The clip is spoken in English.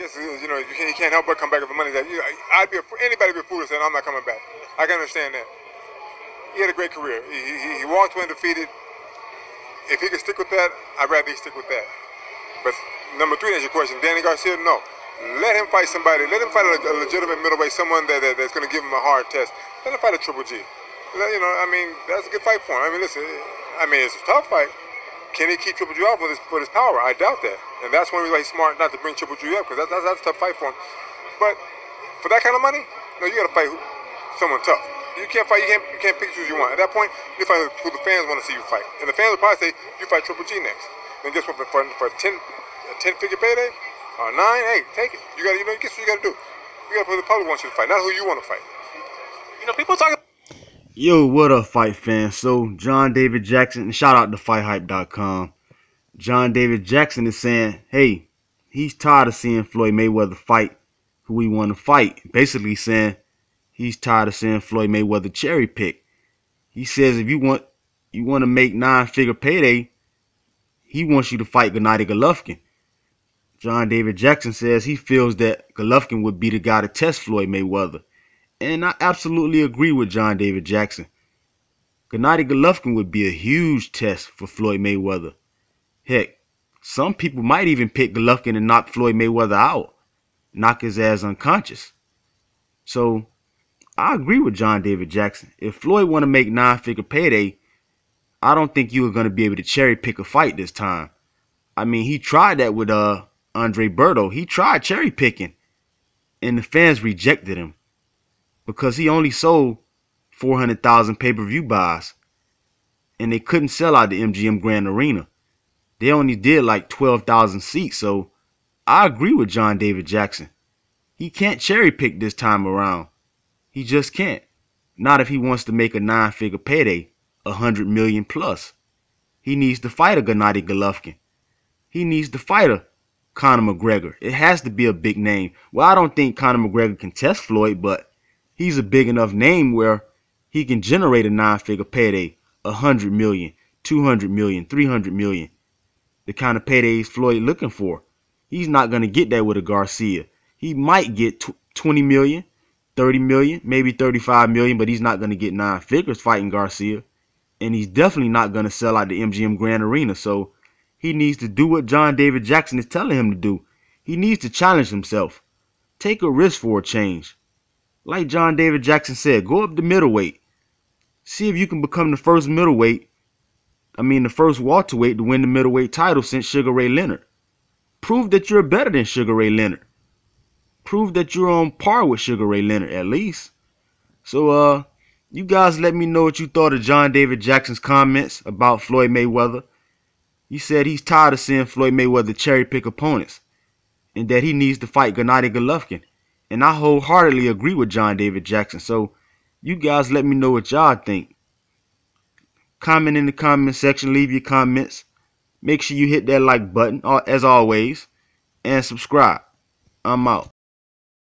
this is, you know, you can't help but come back if the money's that. You know, anybody be foolish saying I'm not coming back. I can understand that. He had a great career. He walked away undefeated. If he could stick with that, I'd rather he stick with that. But number 3, that's your question. Danny Garcia, no. Let him fight somebody. Let him fight a legitimate middleweight, someone that's going to give him a hard test. Let him fight a Triple G. You know, I mean, that's a good fight for him. I mean, listen, it's a tough fight. Can he keep Triple G off with his power? I doubt that. And that's one reason why he's smart not to bring Triple G up, because that's a tough fight for him. But for that kind of money, no, you got to fight someone tough. You can't fight. You can't pick who you want. At that point, you fight who the fans want to see you fight, and the fans will probably say you fight Triple G next. And guess what? For a 10-figure payday or 9, hey, take it. You got, guess what you got to do. You got to put the public wants you to fight, not who you want to fight. You know, people talking. Yo, what up, fight fans? So, John David Jackson, and shout out to FightHype.com. John David Jackson is saying, hey, he's tired of seeing Floyd Mayweather fight who he want to fight. Basically saying he's tired of seeing Floyd Mayweather cherry pick. He says if you want to make 9-figure payday, he wants you to fight Gennady Golovkin. John David Jackson says he feels that Golovkin would be the guy to test Floyd Mayweather. And I absolutely agree with John David Jackson. Gennady Golovkin would be a huge test for Floyd Mayweather. Heck, some people might even pick Golovkin and knock Floyd Mayweather out, knock his ass unconscious. So, I agree with John David Jackson. If Floyd want to make 9-figure payday, I don't think you are going to be able to cherry pick a fight this time. I mean, he tried that with Andre Berto. He tried cherry picking, and the fans rejected him because he only sold 400,000 pay-per-view buys, and they couldn't sell out the MGM Grand Arena. They only did like 12,000 seats, so I agree with John David Jackson. He can't cherry pick this time around. He just can't. Not if he wants to make a 9-figure payday, 100 million plus. He needs to fight a Gennady Golovkin. He needs to fight a Conor McGregor. It has to be a big name. Well, I don't think Conor McGregor can test Floyd, but he's a big enough name where he can generate a 9-figure payday, 100 million, 200 million, 300 million. The kind of paydays Floyd looking for. He's not going to get that with a Garcia. He might get 20 million, 30 million, maybe 35 million, but he's not going to get 9 figures fighting Garcia. And he's definitely not going to sell out the MGM Grand Arena. So he needs to do what John David Jackson is telling him to do. He needs to challenge himself. Take a risk for a change. Like John David Jackson said, go up to middleweight. See if you can become the first the first welterweight to win the middleweight title since Sugar Ray Leonard. Prove that you're better than Sugar Ray Leonard. Prove that you're on par with Sugar Ray Leonard at least. So, you guys let me know what you thought of John David Jackson's comments about Floyd Mayweather. He said he's tired of seeing Floyd Mayweather cherry pick opponents and that he needs to fight Gennady Golovkin. And I wholeheartedly agree with John David Jackson. So, you guys let me know what y'all think. Comment in the comment section. Leave your comments. Make sure you hit that like button, as always. And subscribe. I'm out.